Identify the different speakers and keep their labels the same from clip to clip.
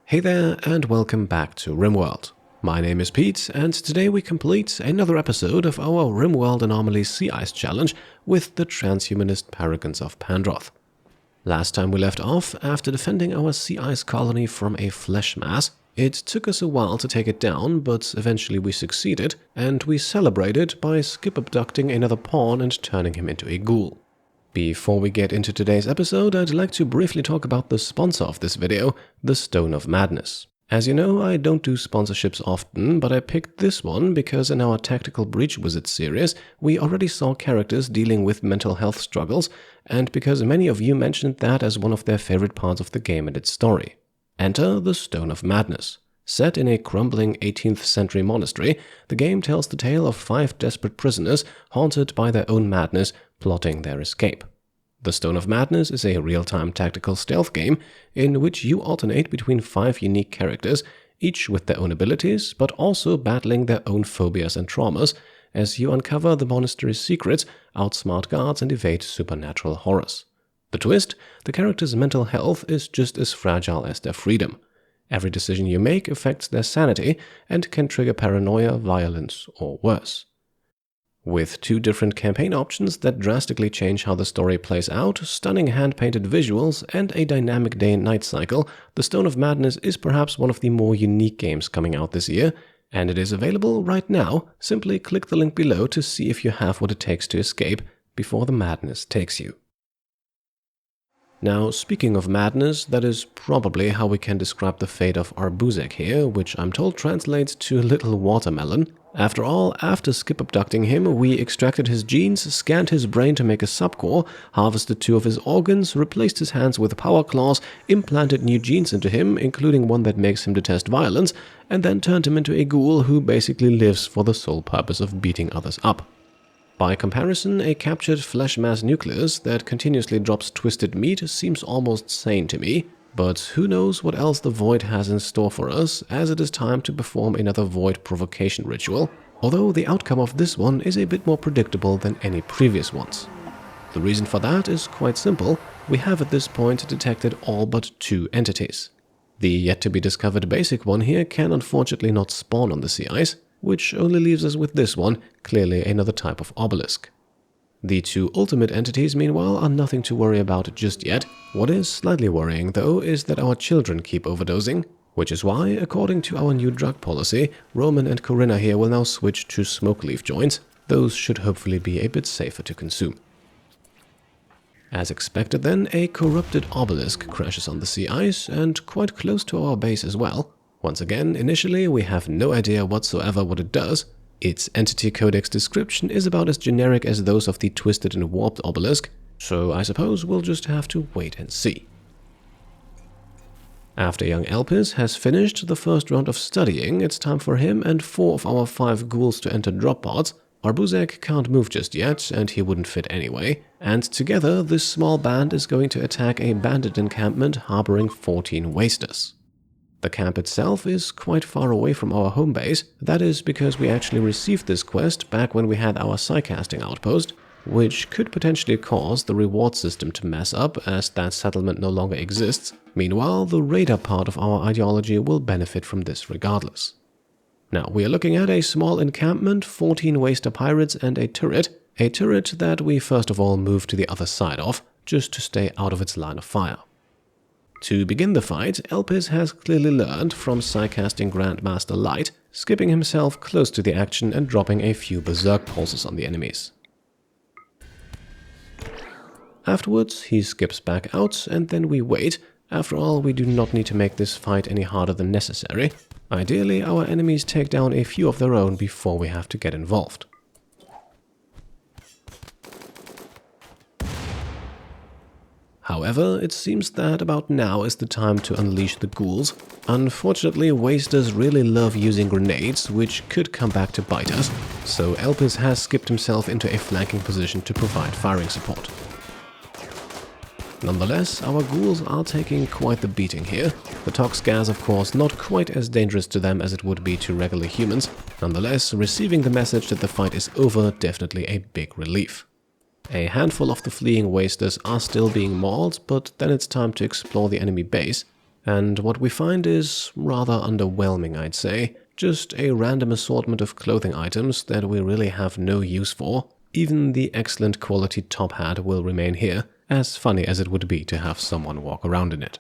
Speaker 1: Hey there and welcome back to Rimworld. My name is Pete and today we complete another episode of our Rimworld Anomaly Sea Ice Challenge with the transhumanist paragons of Pandroth. Last time we left off, after defending our sea ice colony from a Fleshmass, it took us a while to take it down, but eventually we succeeded, and we celebrated by skip abducting another pawn and turning him into a ghoul. Before we get into today's episode, I'd like to briefly talk about the sponsor of this video, the Stone of Madness. As you know, I don't do sponsorships often, but I picked this one because in our Tactical Breach Wizard series, we already saw characters dealing with mental health struggles, and because many of you mentioned that as one of their favorite parts of the game and its story. Enter the Stone of Madness. Set in a crumbling 18th century monastery, the game tells the tale of 5 desperate prisoners haunted by their own madness, plotting their escape. The Stone of Madness is a real-time tactical stealth game in which you alternate between 5 unique characters, each with their own abilities, but also battling their own phobias and traumas, as you uncover the monastery's secrets, outsmart guards, and evade supernatural horrors. The twist? The character's mental health is just as fragile as their freedom. Every decision you make affects their sanity and can trigger paranoia, violence, or worse. With 2 different campaign options that drastically change how the story plays out, stunning hand-painted visuals, and a dynamic day and night cycle, the Stone of Madness is perhaps one of the more unique games coming out this year, and it is available right now. Simply click the link below to see if you have what it takes to escape before the madness takes you. Now, speaking of madness, that is probably how we can describe the fate of our Buzek here, which I'm told translates to little watermelon. After all, after skip abducting him, we extracted his genes, scanned his brain to make a subcore, harvested 2 of his organs, replaced his hands with power claws, implanted new genes into him, including one that makes him detest violence, and then turned him into a ghoul who basically lives for the sole purpose of beating others up. By comparison, a captured Fleshmass nucleus that continuously drops twisted meat seems almost sane to me, but who knows what else the Void has in store for us, as it is time to perform another Void provocation ritual, although the outcome of this one is a bit more predictable than any previous ones. The reason for that is quite simple. We have at this point detected all but 2 entities. The yet-to-be-discovered basic one here can unfortunately not spawn on the sea ice, which only leaves us with this one, clearly another type of obelisk. The 2 ultimate entities, meanwhile, are nothing to worry about just yet. What is slightly worrying, though, is that our children keep overdosing, which is why, according to our new drug policy, Roman and Corinna here will now switch to smoke leaf joints. Those should hopefully be a bit safer to consume. As expected then, a corrupted obelisk crashes on the sea ice, and quite close to our base as well. Once again, initially we have no idea whatsoever what it does. Its entity codex description is about as generic as those of the twisted and warped obelisk, so I suppose we'll just have to wait and see. After young Elpis has finished the first round of studying, it's time for him and 4 of our 5 ghouls to enter drop pods. Our Buzek can't move just yet, and he wouldn't fit anyway, and together this small band is going to attack a bandit encampment harboring 14 wasters. The camp itself is quite far away from our home base. That is because we actually received this quest back when we had our psycasting outpost, which could potentially cause the reward system to mess up as that settlement no longer exists. Meanwhile, the radar part of our ideology will benefit from this regardless. Now, we are looking at a small encampment, 14 waster pirates, and a turret that we first of all move to the other side of, just to stay out of its line of fire. To begin the fight, Elpis has clearly learned from psycasting Grandmaster Light, skipping himself close to the action and dropping a few berserk pulses on the enemies. Afterwards, he skips back out, and then we wait. After all, we do not need to make this fight any harder than necessary. Ideally, our enemies take down a few of their own before we have to get involved. However, it seems that about now is the time to unleash the ghouls. Unfortunately, wasters really love using grenades, which could come back to bite us, so Elpis has skipped himself into a flanking position to provide firing support. Nonetheless, our ghouls are taking quite the beating here. The tox gas, of course, not quite as dangerous to them as it would be to regular humans. Nonetheless, receiving the message that the fight is over, definitely a big relief. A handful of the fleeing wasters are still being mauled, but then it's time to explore the enemy base, And what we find is rather underwhelming, I'd say. Just a random assortment of clothing items that we really have no use for. Even the excellent quality top hat will remain here, as funny as it would be to have someone walk around in it.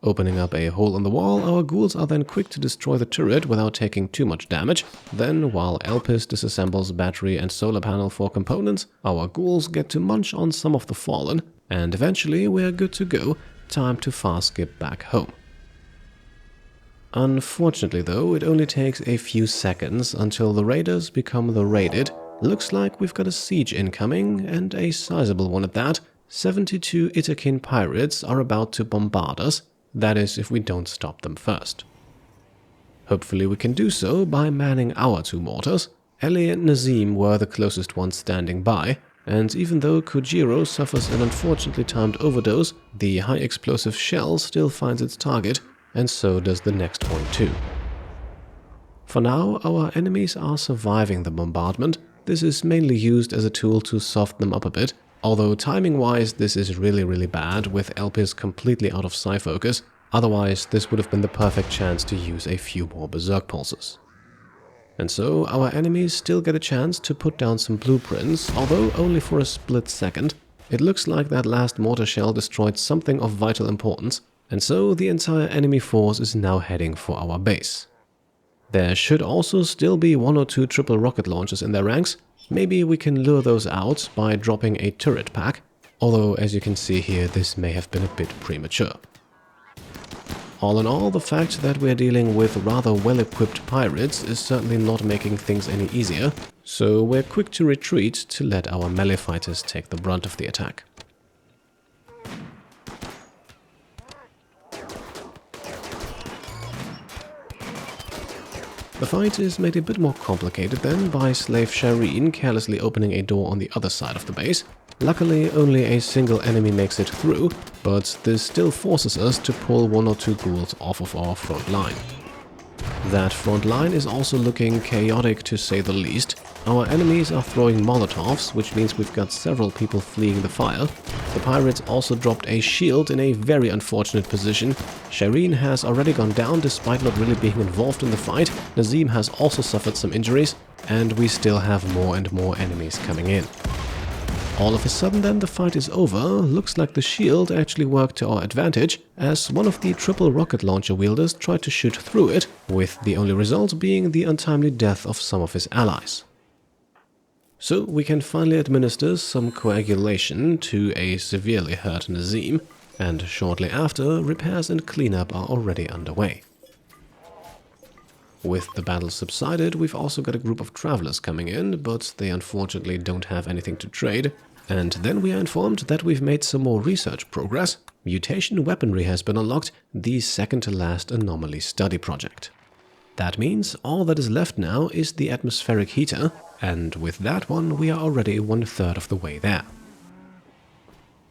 Speaker 1: Opening up a hole in the wall, our ghouls are then quick to destroy the turret without taking too much damage. Then, while Elpis disassembles battery and solar panel for components, our ghouls get to munch on some of the fallen, and eventually we're good to go, time to fast skip back home. Unfortunately though, it only takes a few seconds until the raiders become the raided. Looks like we've got a siege incoming, and a sizable one at that. 72 Itakin pirates are about to bombard us. That is, if we don't stop them first. Hopefully we can do so by manning our 2 mortars. Ellie and Nazim were the closest ones standing by, and even though Kojiro suffers an unfortunately timed overdose, the high explosive shell still finds its target, and so does the next one too. For now, our enemies are surviving the bombardment. This is mainly used as a tool to soften them up a bit, although timing-wise this is really bad with Elpis completely out of psi focus. Otherwise this would have been the perfect chance to use a few more berserk pulses. And so our enemies still get a chance to put down some blueprints, although only for a split second. It looks like that last mortar shell destroyed something of vital importance, and so the entire enemy force is now heading for our base. There should also still be 1 or 2 triple rocket launchers in their ranks. Maybe we can lure those out by dropping a turret pack, although as you can see here this may have been a bit premature. All in all, the fact that we're dealing with rather well-equipped pirates is certainly not making things any easier, so we're quick to retreat to let our melee fighters take the brunt of the attack. The fight is made a bit more complicated then by Slave Shireen carelessly opening a door on the other side of the base. Luckily, only a single enemy makes it through, but this still forces us to pull 1 or 2 ghouls off of our front line. That front line is also looking chaotic to say the least. Our enemies are throwing Molotovs, which means we've got several people fleeing the fire. The pirates also dropped a shield in a very unfortunate position. Shireen has already gone down despite not really being involved in the fight. Nazim has also suffered some injuries, and we still have more and more enemies coming in. All of a sudden then the fight is over. Looks like the shield actually worked to our advantage, as one of the triple rocket launcher wielders tried to shoot through it, with the only result being the untimely death of some of his allies. So we can finally administer some coagulation to a severely hurt Nazim, and shortly after, repairs and cleanup are already underway. With the battle subsided, we've also got a group of travelers coming in, but they unfortunately don't have anything to trade. And then we are informed that we've made some more research progress. Mutation weaponry has been unlocked, the second-to-last anomaly study project. That means all that is left now is the atmospheric heater, and with that one we are already 1/3 of the way there.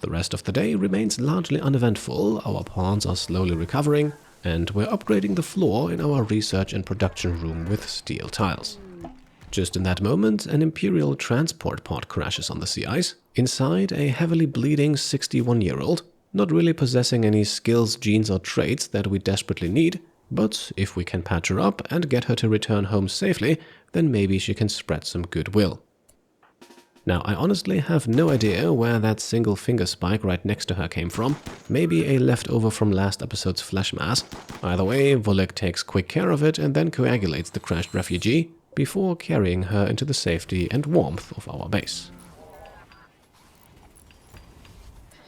Speaker 1: The rest of the day remains largely uneventful, our pawns are slowly recovering, and we're upgrading the floor in our research and production room with steel tiles. Just in that moment, an Imperial transport pod crashes on the sea ice. Inside, a heavily bleeding 61-year-old, not really possessing any skills, genes or traits that we desperately need, but if we can patch her up and get her to return home safely, then maybe she can spread some goodwill. Now, I honestly have no idea where that single finger spike right next to her came from. Maybe a leftover from last episode's Fleshmass. Either way, Volek takes quick care of it and then coagulates the crashed refugee before carrying her into the safety and warmth of our base.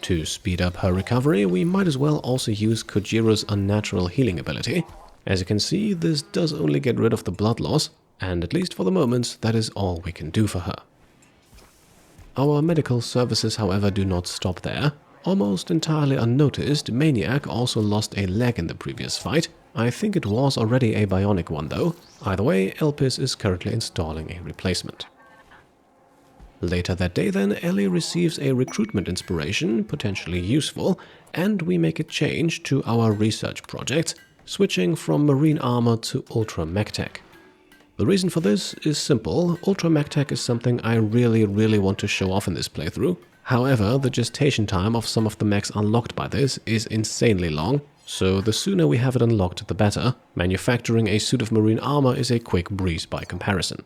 Speaker 1: To speed up her recovery, we might as well also use Kojiro's unnatural healing ability. As you can see, this does only get rid of the blood loss, and at least for the moment, that is all we can do for her. Our medical services, however, do not stop there. Almost entirely unnoticed, Maniac also lost a leg in the previous fight. I think it was already a bionic one though. Either way, Elpis is currently installing a replacement. Later that day then, Ellie receives a recruitment inspiration, potentially useful, and we make a change to our research project, switching from marine armor to ultra mech tech. The reason for this is simple. Ultra mech tech is something I really want to show off in this playthrough. However, the gestation time of some of the mechs unlocked by this is insanely long. so the sooner we have it unlocked the better. Manufacturing a suit of marine armor is a quick breeze by comparison.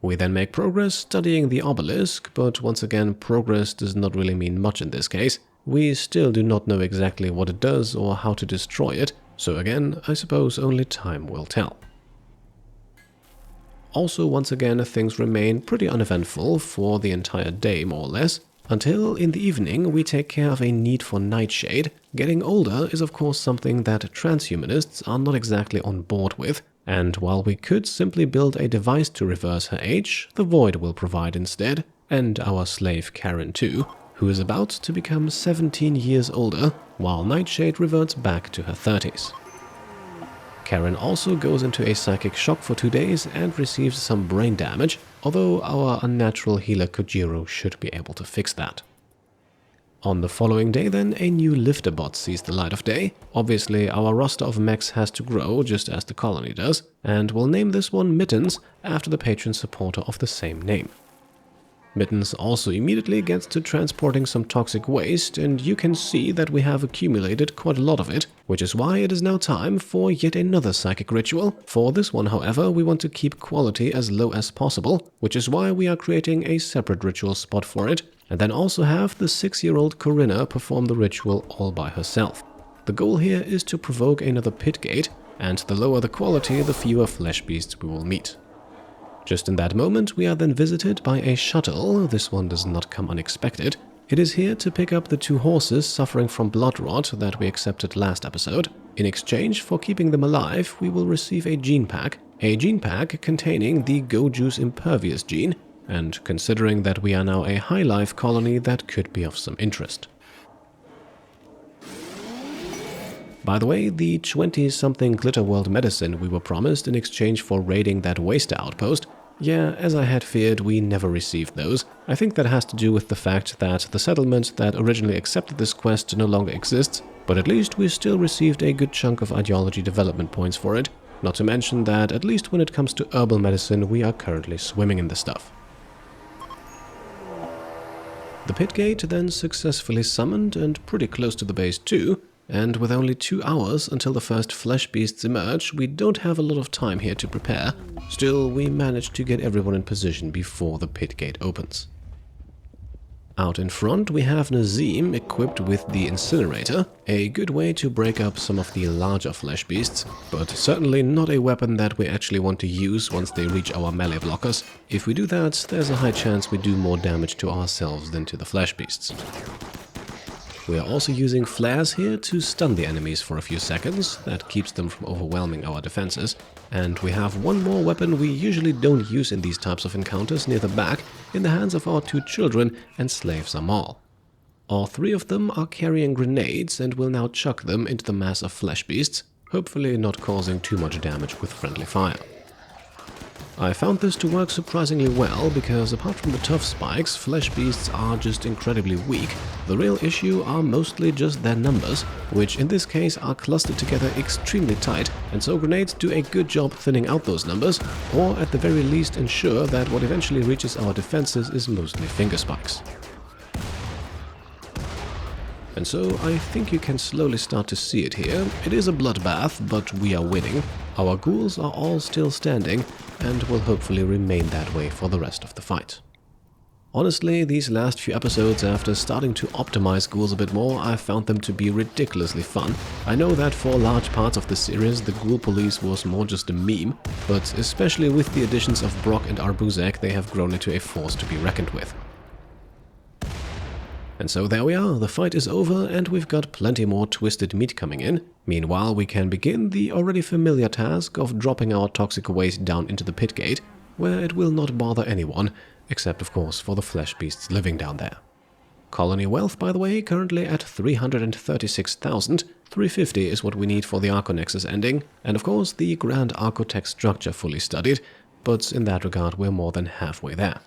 Speaker 1: We then make progress studying the obelisk, but once again progress does not really mean much in this case. We still do not know exactly what it does or how to destroy it, so again I suppose only time will tell. Also, once again, things remain pretty uneventful for the entire day, more or less, until in the evening we take care of a need for nightshade. Getting older is of course something that transhumanists are not exactly on board with, and while we could simply build a device to reverse her age, the Void will provide instead, and our slave Karen too, who is about to become 17 years older, while Nightshade reverts back to her 30s. Karen also goes into a psychic shock for 2 days and receives some brain damage, although our unnatural healer Kojiro should be able to fix that. On the following day then, a new lifter bot sees the light of day. Obviously our roster of mechs has to grow just as the colony does, and we'll name this one Mittens after the patron supporter of the same name. Mittens also immediately gets to transporting some toxic waste, and you can see that we have accumulated quite a lot of it, which is why it is now time for yet another psychic ritual. For this one, however, we want to keep quality as low as possible, which is why we are creating a separate ritual spot for it, and then also have the 6-year-old Corinna perform the ritual all by herself. The goal here is to provoke another pit gate, and the lower the quality, the fewer flesh beasts we will meet. Just in that moment, we are then visited by a shuttle. This one does not come unexpected. It is here to pick up the 2 horses suffering from blood rot that we accepted last episode. In exchange for keeping them alive, we will receive a gene pack containing the Go Juice Impervious gene, and considering that we are now a high life colony, that could be of some interest. By the way, the 20-something Glitter World medicine we were promised in exchange for raiding that waste outpost, yeah, as I had feared, we never received those. I think that has to do with the fact that the settlement that originally accepted this quest no longer exists, but at least we still received a good chunk of ideology development points for it, not to mention that at least when it comes to herbal medicine we are currently swimming in the stuff. The pit gate then successfully summoned and pretty close to the base too, and with only 2 hours until the first flesh beasts emerge, we don't have a lot of time here to prepare. Still, we managed to get everyone in position before the pit gate opens. Out in front we have Nazim equipped with the incinerator, a good way to break up some of the larger flesh beasts, but certainly not a weapon that we actually want to use once they reach our melee blockers. If we do that, there's a high chance we do more damage to ourselves than to the flesh beasts. We are also using flares here to stun the enemies for a few seconds. That keeps them from overwhelming our defenses. And we have one more weapon we usually don't use in these types of encounters near the back, in the hands of our 2 children and slaves Amal. All 3 of them are carrying grenades and will now chuck them into the mass of flesh beasts, hopefully not causing too much damage with friendly fire. I found this to work surprisingly well, because apart from the tough spikes, flesh beasts are just incredibly weak. The real issue are mostly just their numbers, which in this case are clustered together extremely tight, and so grenades do a good job thinning out those numbers, or at the very least ensure that what eventually reaches our defenses is mostly finger spikes. And so I think you can slowly start to see it here. It is a bloodbath, but we are winning. Our ghouls are all still standing, and will hopefully remain that way for the rest of the fight. Honestly, these last few episodes, after starting to optimize ghouls a bit more, I found them to be ridiculously fun. I know that for large parts of the series, the ghoul police was more just a meme, but especially with the additions of Brock and Arbuzek, they have grown into a force to be reckoned with. And so there we are, the fight is over and we've got plenty more twisted meat coming in. Meanwhile, we can begin the already familiar task of dropping our toxic waste down into the pit gate, where it will not bother anyone, except of course for the flesh beasts living down there. Colony wealth, by the way, currently at 336,000. 350 is what we need for the Arconexus ending, and of course the Grand Archotech structure fully studied, but in that regard we're more than halfway there.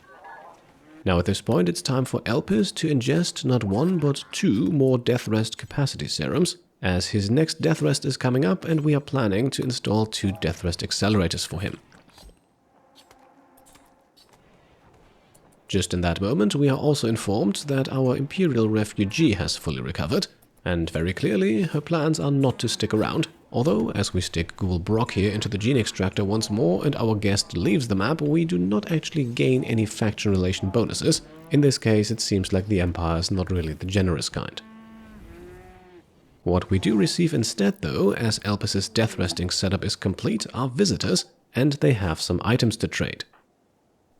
Speaker 1: Now at this point it's time for Elpis to ingest not 1 but 2 more death rest capacity serums, as his next death rest is coming up and we are planning to install 2 death rest accelerators for him. Just in that moment we are also informed that our Imperial refugee has fully recovered. And very clearly, her plans are not to stick around, although as we stick Ghoul Brock here into the gene extractor once more and our guest leaves the map, we do not actually gain any faction relation bonuses. In this case, it seems like the Empire is not really the generous kind. What we do receive instead though, as Elpis' death resting setup is complete, are visitors, and they have some items to trade.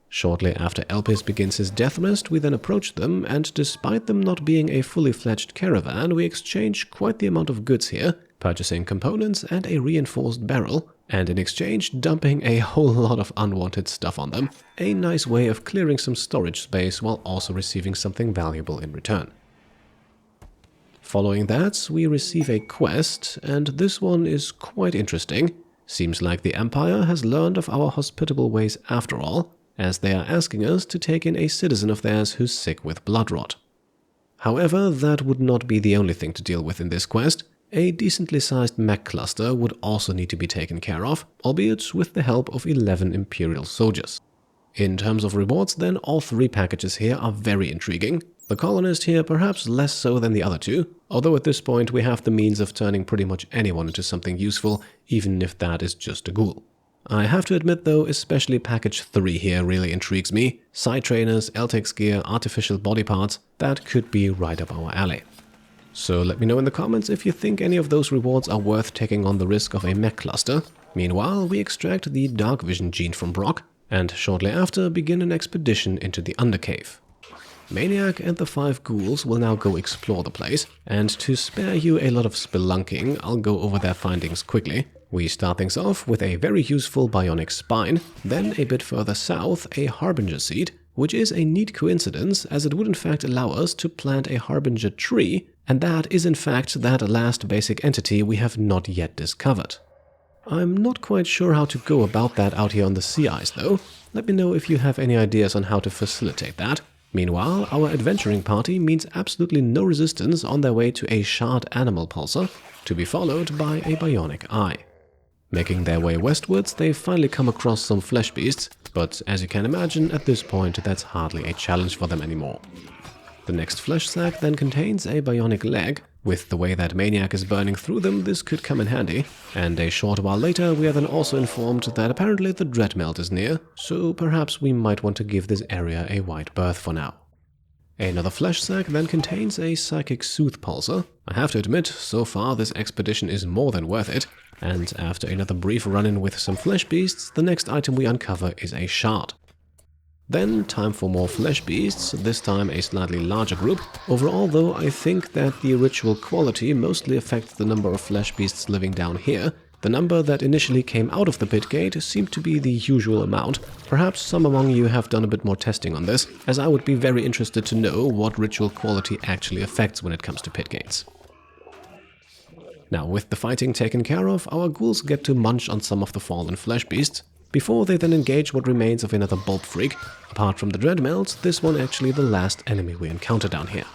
Speaker 1: Shortly after Elpis begins his death rest, we then approach them, and despite them not being a fully fledged caravan, we exchange quite the amount of goods here, purchasing components and a reinforced barrel, and in exchange dumping a whole lot of unwanted stuff on them. A nice way of clearing some storage space while also receiving something valuable in return. Following that, we receive a quest, and this one is quite interesting. Seems like the Empire has learned of our hospitable ways after all, as they are asking us to take in a citizen of theirs who's sick with blood rot. However, that would not be the only thing to deal with in this quest. A decently sized mech cluster would also need to be taken care of, albeit with the help of 11 Imperial soldiers. In terms of rewards then, all 3 packages here are very intriguing. The colonist here perhaps less so than the other 2, although at this point we have the means of turning pretty much anyone into something useful, even if that is just a ghoul. I have to admit though, especially package 3 here really intrigues me. Side trainers, LTEX gear, artificial body parts, that could be right up our alley. So let me know in the comments if you think any of those rewards are worth taking on the risk of a mech cluster. Meanwhile, we extract the dark vision gene from Brock, and shortly after begin an expedition into the Undercave. Maniac and the 5 ghouls will now go explore the place, and to spare you a lot of spelunking, I'll go over their findings quickly. We start things off with a very useful bionic spine, then a bit further south a harbinger seed, which is a neat coincidence as it would in fact allow us to plant a harbinger tree, and that is in fact that last basic entity we have not yet discovered. I'm not quite sure how to go about that out here on the sea ice though. Let me know if you have any ideas on how to facilitate that. Meanwhile, our adventuring party meets absolutely no resistance on their way to a shard animal pulsar, to be followed by a bionic eye. Making their way westwards, they finally come across some flesh beasts, but as you can imagine, at this point that's hardly a challenge for them anymore. The next flesh sack then contains a bionic leg. With the way that Maniac is burning through them, this could come in handy. And a short while later, we are then also informed that apparently the Dreadmelt is near, so perhaps we might want to give this area a wide berth for now. Another flesh sack then contains a psychic soothe pulsar. I have to admit, so far this expedition is more than worth it. And after another brief run-in with some flesh beasts, the next item we uncover is a shard. Then time for more flesh beasts, this time a slightly larger group. Overall though, I think that the ritual quality mostly affects the number of flesh beasts living down here. The number that initially came out of the pit gate seemed to be the usual amount. Perhaps some among you have done a bit more testing on this, as I would be very interested to know what ritual quality actually affects when it comes to pit gates. Now, with the fighting taken care of, our ghouls get to munch on some of the fallen flesh beasts, before they then engage what remains of another bulb freak. Apart from the Dreadmelt, this one actually the last enemy we encounter down here.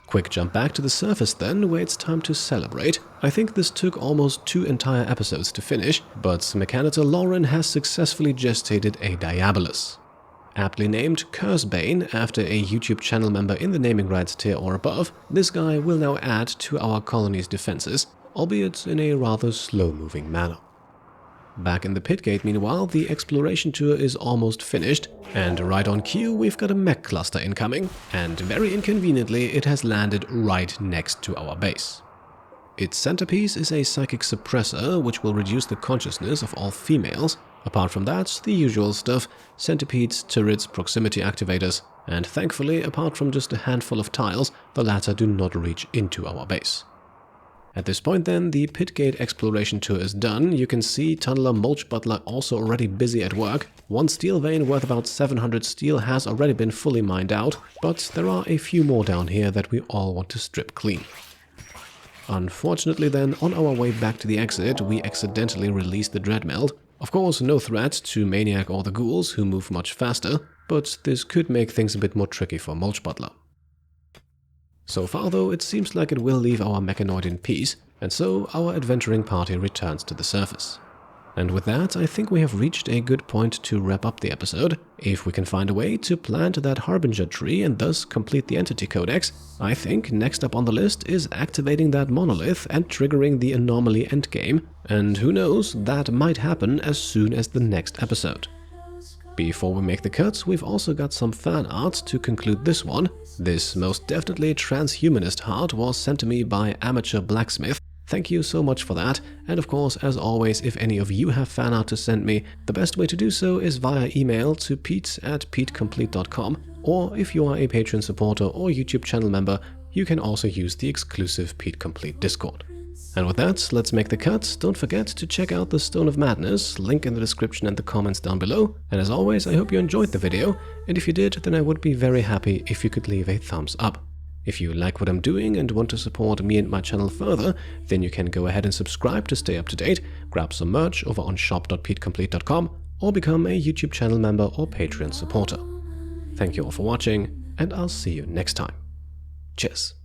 Speaker 1: Quick jump back to the surface then, where it's time to celebrate. I think this took almost 2 entire episodes to finish, but Mechanitor Lauren has successfully gestated a Diabolus. Aptly named Cursebane after a YouTube channel member in the naming rights tier or above, this guy will now add to our colony's defenses, albeit in a rather slow-moving manner. Back in the pit gate, meanwhile, the exploration tour is almost finished, and right on cue we've got a mech cluster incoming, and very inconveniently it has landed right next to our base. Its centerpiece is a psychic suppressor, which will reduce the consciousness of all females. Apart from that, the usual stuff: centipedes, turrets, proximity activators, and thankfully, apart from just a handful of tiles, the latter do not reach into our base. At this point then, the pit gate exploration tour is done. You can see Tunneler Mulch Butler also already busy at work. One steel vein worth about 700 steel has already been fully mined out, but there are a few more down here that we all want to strip clean. Unfortunately then, on our way back to the exit, we accidentally released the Dreadmelt. Of course, no threat to Maniac or the ghouls, who move much faster, but this could make things a bit more tricky for Mulch Butler. So far though, it seems like it will leave our mechanoid in peace, and so our adventuring party returns to the surface. And with that, I think we have reached a good point to wrap up the episode. If we can find a way to plant that Harbinger tree and thus complete the Entity Codex, I think next up on the list is activating that monolith and triggering the Anomaly endgame, and who knows, that might happen as soon as the next episode. Before we make the cut, we've also got some fan art to conclude this one. This most definitely transhumanist heart was sent to me by Amateur Blacksmith. Thank you so much for that, and of course, as always, if any of you have fan art to send me, the best way to do so is via email to pete@petecomplete.com, or if you are a Patreon supporter or YouTube channel member, you can also use the exclusive Pete Complete Discord. And with that, let's make the cut. Don't forget to check out the Stone of Madness, link in the description and the comments down below, and as always, I hope you enjoyed the video, and if you did, then I would be very happy if you could leave a thumbs up. If you like what I'm doing and want to support me and my channel further, then you can go ahead and subscribe to stay up to date, grab some merch over on shop.petecomplete.com, or become a YouTube channel member or Patreon supporter. Thank you all for watching, and I'll see you next time. Cheers.